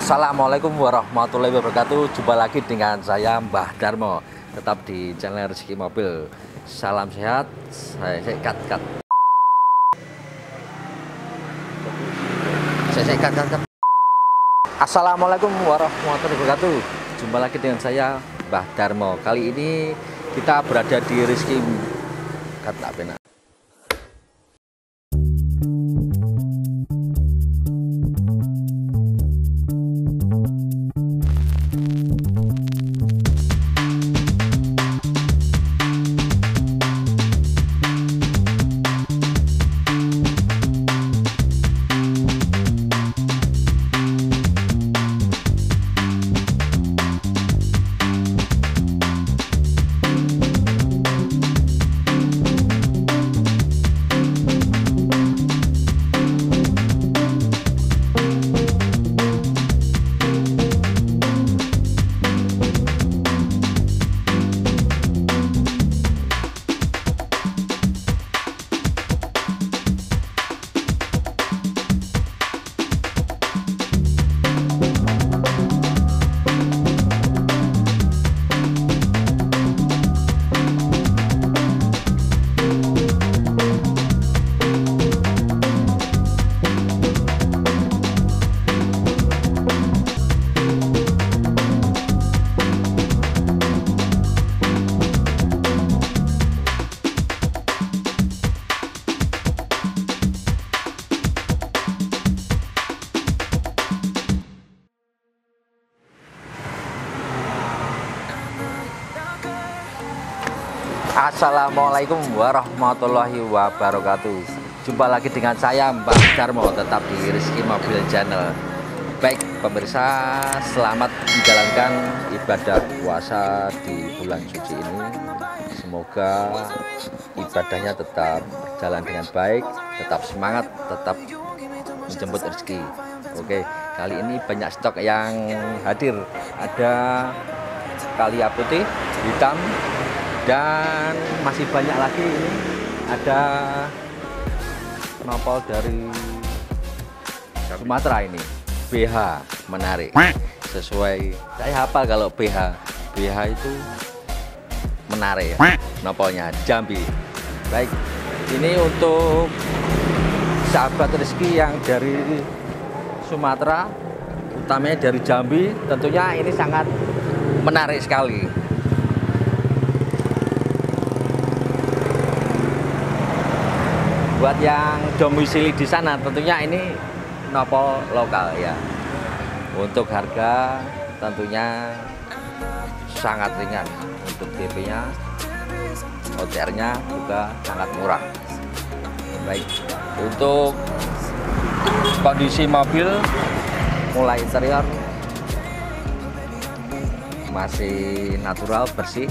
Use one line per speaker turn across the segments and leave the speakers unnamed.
Assalamualaikum warahmatullahi wabarakatuh. Jumpa lagi dengan saya Mbah Darmo. Tetap di channel Rezeki Mobil. Salam sehat. Saya cut. Assalamualaikum warahmatullahi wabarakatuh. Jumpa lagi dengan saya Mbah Darmo. Kali ini kita berada di Rezeki Kata Pena. Assalamualaikum warahmatullahi wabarakatuh. Jumpa lagi dengan saya Mbah Darmo, tetap di Rezeki Mobil Channel. Baik pemirsa, selamat menjalankan ibadah puasa di bulan suci ini. Semoga ibadahnya tetap berjalan dengan baik, tetap semangat, tetap menjemput rezeki. Oke, kali ini banyak stok yang hadir. Ada kalia putih, hitam, dan masih banyak lagi. Ini ada nopol dari Sumatera, ini BH menarik sesuai saya hafal. Kalau BH itu menarik ya, nopolnya Jambi. Baik, ini untuk sahabat rezeki yang dari Sumatera, utamanya dari Jambi, tentunya ini sangat menarik sekali. Buat yang domisili di sana, tentunya ini nopol lokal ya. Untuk harga tentunya sangat ringan. Untuk DP-nya, OTR-nya juga sangat murah. Baik, untuk kondisi mobil, mulai interior masih natural, bersih.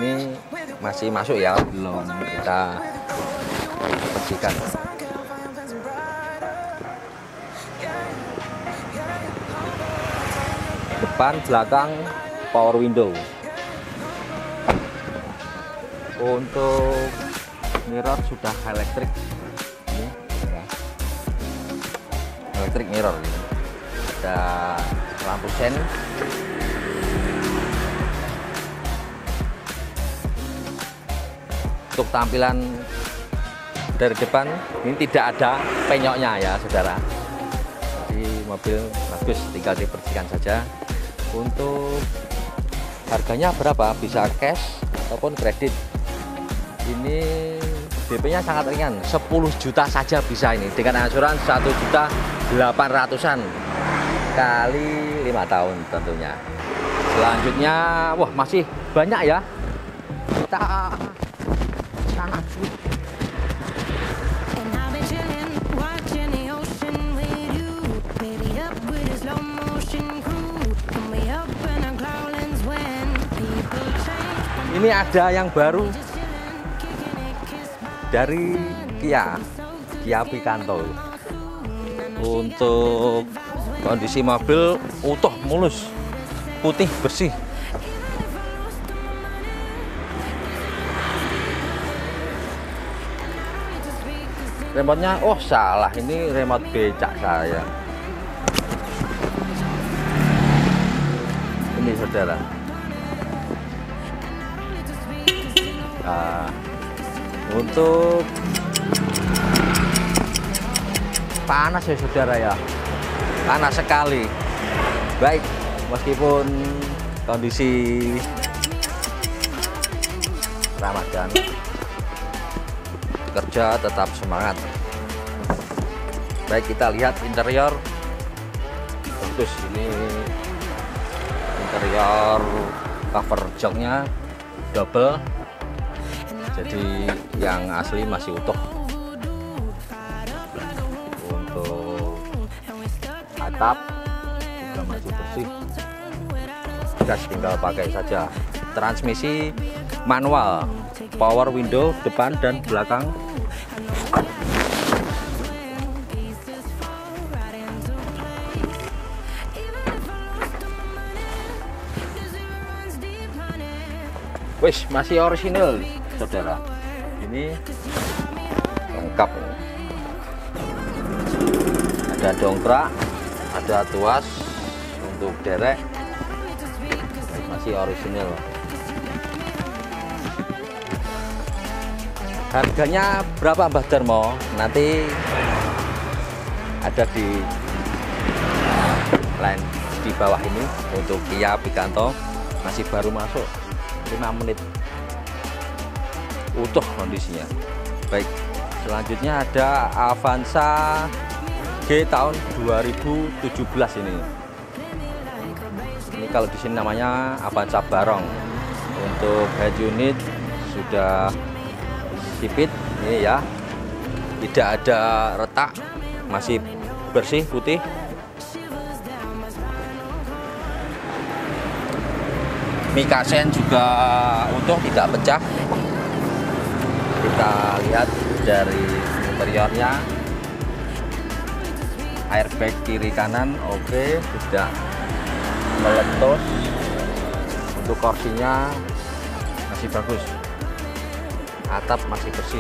Ini masih masuk ya, belum kita bersihkan. Depan, belakang power window. Untuk mirror sudah elektrik. Ini ya, elektrik mirror ini. Ada lampu sen. Untuk tampilan dari depan ini tidak ada penyoknya ya saudara. Jadi mobil bagus, tinggal dibersihkan saja. Untuk harganya berapa? Bisa cash ataupun kredit. Ini DP-nya sangat ringan, 10 juta saja bisa ini, dengan asuransi 1.800.000-an kali 5 tahun tentunya. Selanjutnya, wah masih banyak ya. Kita sangat ini ada yang baru dari Kia Picanto. Untuk kondisi mobil utuh, mulus, putih, bersih. Remote-nya, oh salah, ini remote becak saya. Ini saudara. Nah, untuk panas ya saudara ya, panas sekali. Baik, meskipun kondisi Ramadan, kerja tetap semangat. Baik, kita lihat interior. Bagus, ini interior cover joknya double, jadi yang asli masih utuh. Untuk atap juga masih bersih, gas tinggal pakai saja. Transmisi manual, power window depan dan belakang. Wis, masih orisinil saudara. Ini lengkap, ada dongkrak, ada tuas untuk derek, masih orisinil. Harganya berapa Mbah Darmo? Nanti ada di line di bawah ini. Untuk Kia Picanto masih baru masuk 5 menit, utuh kondisinya. Baik, selanjutnya ada Avanza G tahun 2017 ini. Ini kalau di sini namanya Avanza Barong. Untuk head unit sudah sipit ini ya, tidak ada retak, masih bersih putih. Mika sen juga utuh, tidak pecah. Kita lihat dari interiornya, airbag kiri kanan oke, tidak meletus. Untuk kursinya masih bagus, atap masih bersih.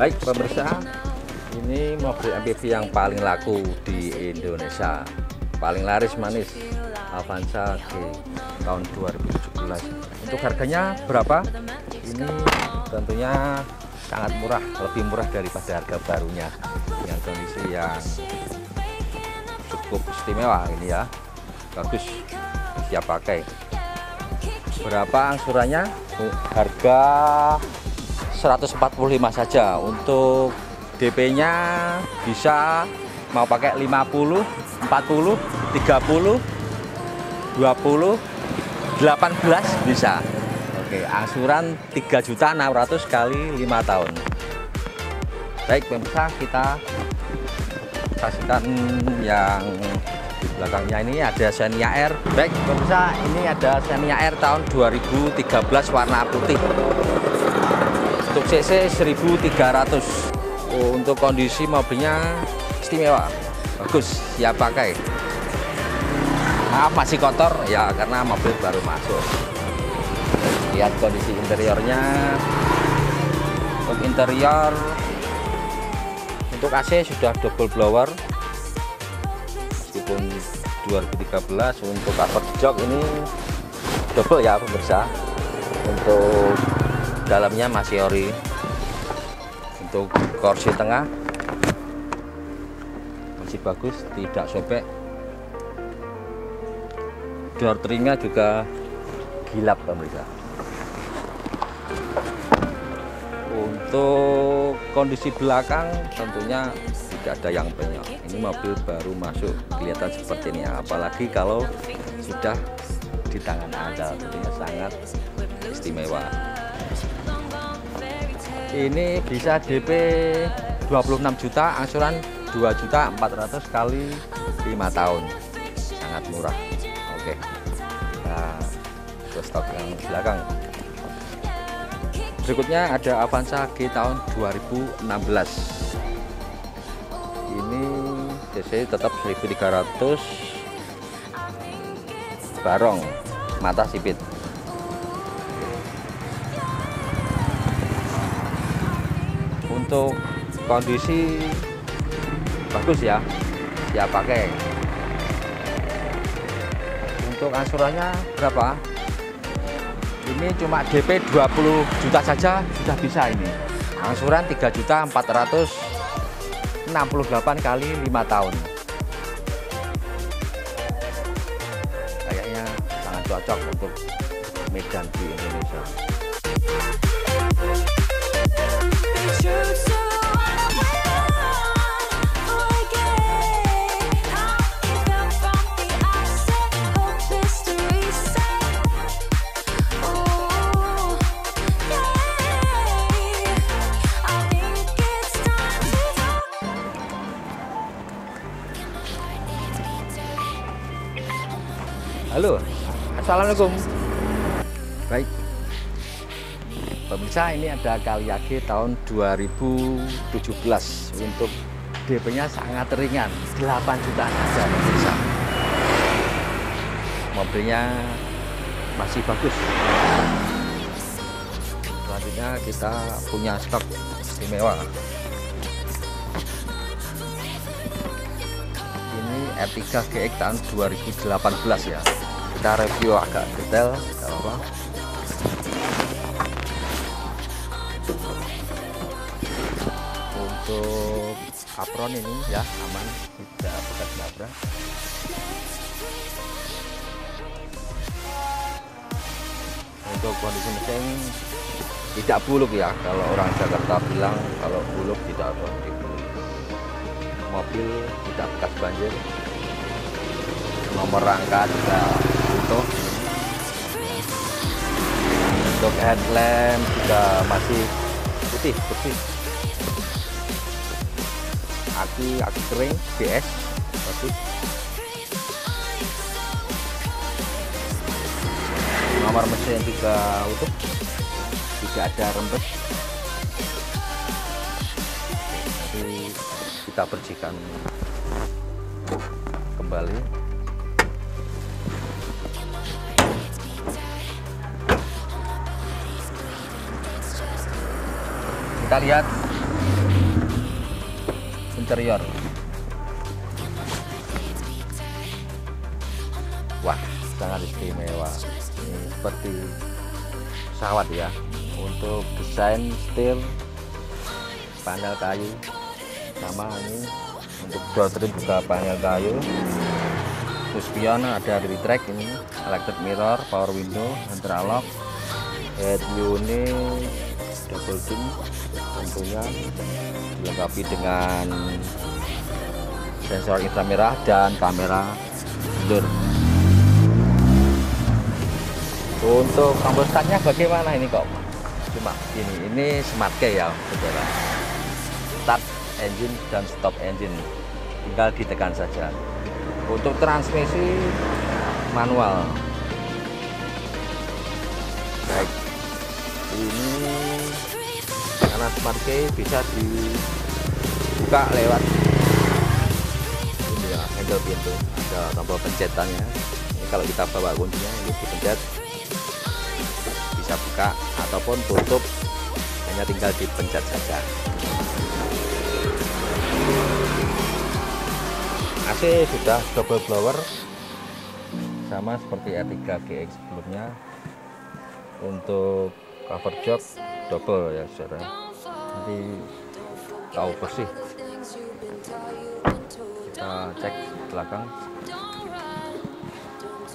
Baik pemirsa, ini mobil MPV yang paling laku di Indonesia, paling laris manis, Avanza G tahun 2017. Untuk harganya berapa? Ini tentunya sangat murah, lebih murah daripada harga barunya, yang kondisi yang cukup istimewa ini ya, bagus, siap pakai. Berapa angsurannya? Harga 145 saja. Untuk DP-nya bisa mau pakai 50, 40, 30, 20, 18 bisa. Oke, angsuran 3.600.000 kali 5 tahun. Baik pemirsa, kita saksikan yang di belakangnya. Ini ada Xenia R. Baik pemirsa, ini ada Xenia R tahun 2013 warna putih. Untuk CC 1300. Untuk kondisi mobilnya istimewa, bagus, siap pakai. Maaf masih kotor ya, karena mobil baru masuk. Lihat kondisi interiornya. Untuk interior, untuk AC sudah double blower meskipun 2013. Untuk cover jok ini double ya pemirsa. Untuk dalamnya masih ori. Untuk kursi tengah masih bagus, tidak sobek. Door trimnya juga gilap pemirsa. Untuk kondisi belakang tentunya tidak ada yang penyok. Ini mobil baru masuk, kelihatan seperti ini, apalagi kalau sudah di tangan Anda, tentunya sangat istimewa. Ini bisa DP 26 juta, angsuran 2.400.000 kali 5 tahun. Sangat sangat murah. Oke, nah ke stok yang belakang. Berikutnya ada Avanza G tahun 2016. Ini cc tetap 1300, barong, mata sipit. Untuk kondisi bagus ya, siap pakai. Untuk angsurannya berapa? Ini cuma DP 20 juta saja sudah bisa ini. Angsuran 3.468 kali 5 tahun. Kayaknya sangat cocok untuk medan di Indonesia. Halo, assalamualaikum. Baik, pemirsa, ini ada Kaliage tahun 2017. Untuk DP-nya sangat ringan, 8 juta saja pemirsa. Mobilnya masih bagus. Selanjutnya kita punya stok istimewa. Ini R3 GX tahun 2018 ya. Kita review agak detail, gak apa-apa. Untuk apron ini ya aman, tidak bekas nabrak. Untuk kondisi mesin tidak buluk ya, kalau orang Jakarta bilang kalau buluk tidak ada. Mobil tidak bekas banjir, nomor rangka juga utuh. Untuk headlamp juga masih putih bersih. Aki kering BS bagus. Nomor mesin juga utuh, tidak ada rembes. Nanti kita bersihkan kembali. Kita lihat interior. Wah, sangat istimewa. Ini seperti pesawat ya. Untuk desain setir, panel kayu sama ini. Untuk door trim juga panel kayu. Terus spion ada dari track ini, electric mirror, power window, interlock, head unit, double din, tentunya dilengkapi dengan sensor inframerah dan kamera mundur. Untuk tombol startnya bagaimana ini kok? Cuma ini smart key ya, saudara. Start engine dan stop engine, tinggal ditekan saja. Untuk transmisi manual. Baik, ini karena smart key bisa dibuka lewat ini ya, handle pintu, ada tombol pencetannya. Ini kalau kita bawa kuncinya ini dipencet bisa buka ataupun tutup, hanya tinggal dipencet saja. AC sudah double blower sama seperti R3 GX sebelumnya. Untuk cover jok double ya saudara, nanti tahu bersih. Kita cek belakang,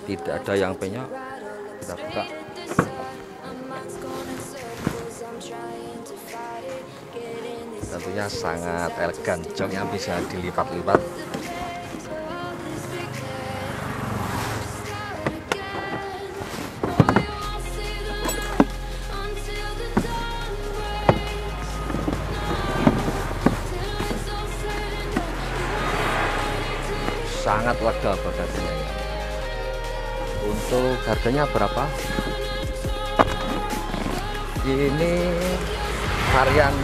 tidak ada yang penyok. Kita buka, tentunya sangat elegan, joknya bisa dilipat-lipat. Sangat lega bagasinya. Untuk harganya berapa? Ini varian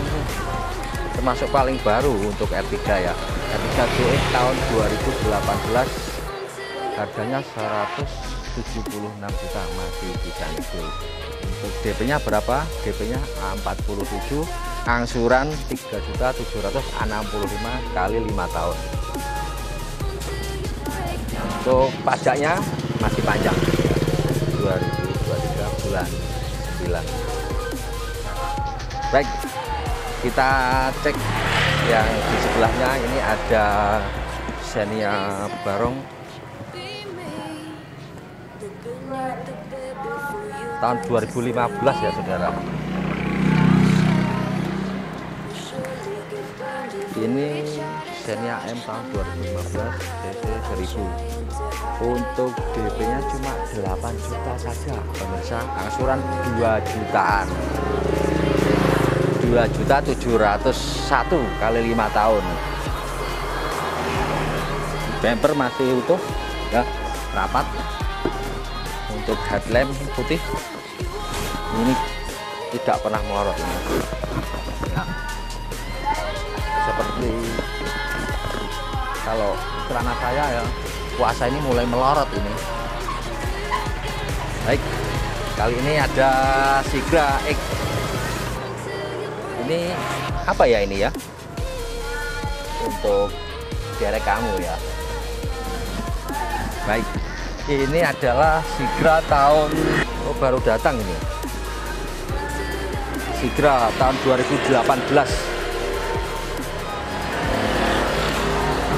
termasuk paling baru untuk R3 ya, R3 GX tahun 2018, harganya 176 juta, masih bisa nego. Untuk DP nya berapa? DP nya 47, angsuran 3.765 kali 5 tahun. Untuk pajaknya masih panjang, 2023 bulan 9. Baik, kita cek yang di sebelahnya. Ini ada Xenia Barong tahun 2015 ya saudara. Ini Xenia M tahun 2015 cc 1000. Untuk DP nya cuma 8 juta saja pemirsa, angsuran 2 jutaan, 2.701 kali 5 tahun. Bumper masih utuh ya, rapat. Untuk headlamp putih ini tidak pernah melorot ini ya. Seperti kalau celana saya ya, puasa ini mulai melorot ini. Baik, kali ini ada Sigra X. Ini apa ya ini ya, untuk derek kamu ya. Baik, ini adalah Sigra tahun baru datang ini, Sigra tahun 2018.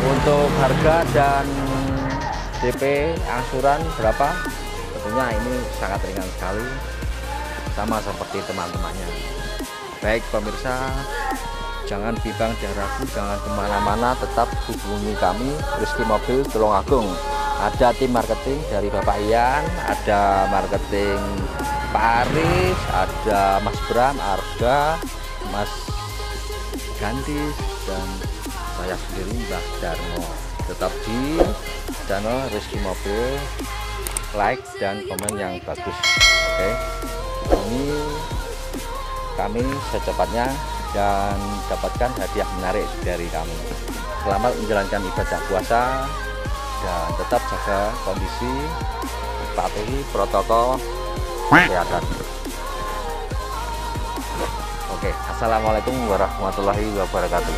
Untuk harga dan DP angsuran berapa? Tentunya ini sangat ringan sekali, sama seperti teman-temannya. Baik pemirsa, jangan bimbang dan ragu, jangan kemana-mana, tetap hubungi kami Rizky Mobil Tulungagung. Ada tim marketing dari Bapak Ian, ada marketing Pak Aris, ada Mas Bram, Arga, Mas Gandis, dan saya sendiri Mbah Darmo. Tetap di channel Rizky Mobil, like dan komen yang bagus. Oke, ini kami secepatnya dan dapatkan hadiah menarik dari kami. Selamat menjalankan ibadah puasa dan tetap jaga kondisi, patuhi protokol kesehatan. Oke, assalamualaikum warahmatullahi wabarakatuh.